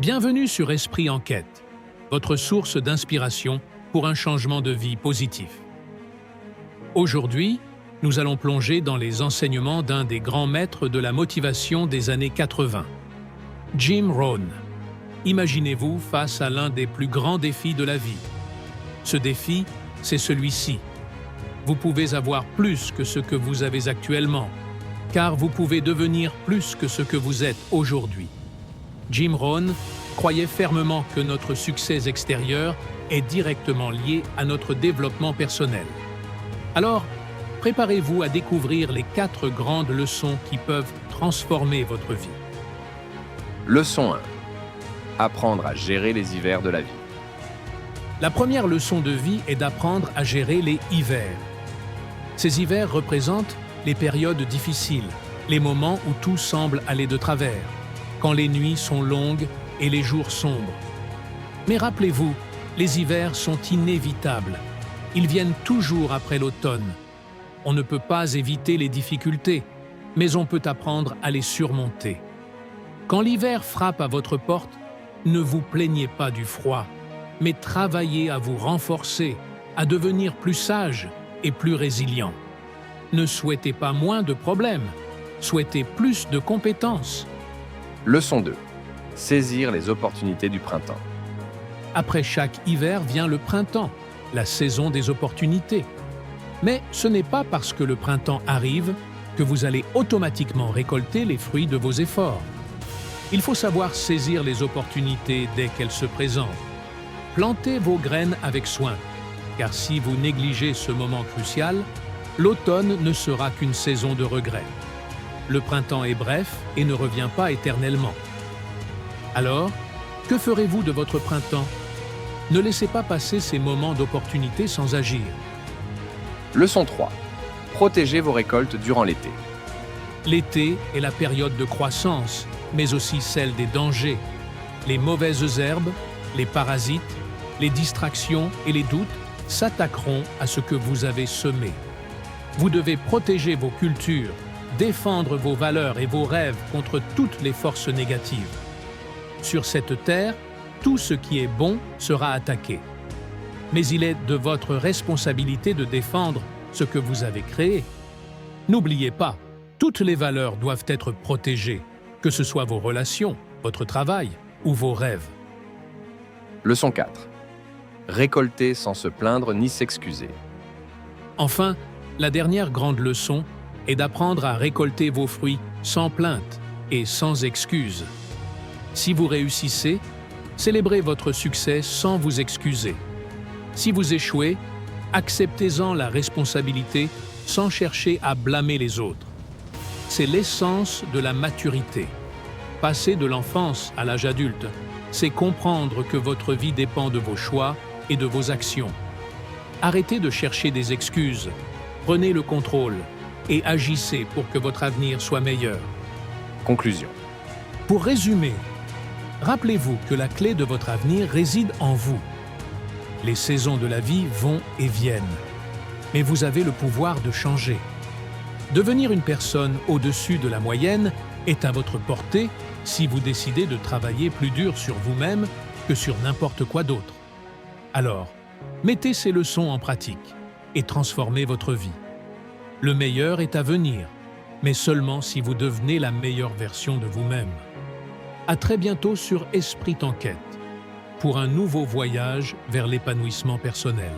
Bienvenue sur Esprit en Quête, votre source d'inspiration pour un changement de vie positif. Aujourd'hui, nous allons plonger dans les enseignements d'un des grands maîtres de la motivation des années 80, Jim Rohn. Imaginez-vous face à l'un des plus grands défis de la vie. Ce défi, c'est celui-ci. Vous pouvez avoir plus que ce que vous avez actuellement, car vous pouvez devenir plus que ce que vous êtes aujourd'hui. Jim Rohn croyait fermement que notre succès extérieur est directement lié à notre développement personnel. Alors, préparez-vous à découvrir les 4 grandes leçons qui peuvent transformer votre vie. Leçon 1. Apprendre à gérer les hivers de la vie. La première leçon de vie est d'apprendre à gérer les hivers. Ces hivers représentent les périodes difficiles, les moments où tout semble aller de travers, quand les nuits sont longues et les jours sombres. Mais rappelez-vous, les hivers sont inévitables. Ils viennent toujours après l'automne. On ne peut pas éviter les difficultés, mais on peut apprendre à les surmonter. Quand l'hiver frappe à votre porte, ne vous plaignez pas du froid, mais travaillez à vous renforcer, à devenir plus sage et plus résilient. Ne souhaitez pas moins de problèmes, souhaitez plus de compétences. Leçon 2. Saisir les opportunités du printemps. Après chaque hiver vient le printemps, la saison des opportunités. Mais ce n'est pas parce que le printemps arrive que vous allez automatiquement récolter les fruits de vos efforts. Il faut savoir saisir les opportunités dès qu'elles se présentent. Plantez vos graines avec soin, car si vous négligez ce moment crucial, l'automne ne sera qu'une saison de regrets. Le printemps est bref et ne revient pas éternellement. Alors, que ferez-vous de votre printemps? Ne laissez pas passer ces moments d'opportunité sans agir. Leçon 3. Protégez vos récoltes durant l'été. L'été est la période de croissance, mais aussi celle des dangers. Les mauvaises herbes, les parasites, les distractions et les doutes s'attaqueront à ce que vous avez semé. Vous devez protéger vos cultures, défendre vos valeurs et vos rêves contre toutes les forces négatives. Sur cette terre, tout ce qui est bon sera attaqué. Mais il est de votre responsabilité de défendre ce que vous avez créé. N'oubliez pas, toutes les valeurs doivent être protégées, que ce soit vos relations, votre travail ou vos rêves. Leçon 4. Récolter sans se plaindre ni s'excuser. Enfin, la dernière grande leçon est d'apprendre à récolter vos fruits sans plainte et sans excuse. Si vous réussissez, célébrez votre succès sans vous excuser. Si vous échouez, acceptez-en la responsabilité sans chercher à blâmer les autres. C'est l'essence de la maturité. Passer de l'enfance à l'âge adulte, c'est comprendre que votre vie dépend de vos choix et de vos actions. Arrêtez de chercher des excuses, prenez le contrôle et agissez pour que votre avenir soit meilleur. Conclusion. Pour résumer, rappelez-vous que la clé de votre avenir réside en vous. Les saisons de la vie vont et viennent, mais vous avez le pouvoir de changer. Devenir une personne au-dessus de la moyenne est à votre portée si vous décidez de travailler plus dur sur vous-même que sur n'importe quoi d'autre. Alors, mettez ces leçons en pratique et transformez votre vie. Le meilleur est à venir, mais seulement si vous devenez la meilleure version de vous-même. À très bientôt sur Esprit en Quête, pour un nouveau voyage vers l'épanouissement personnel.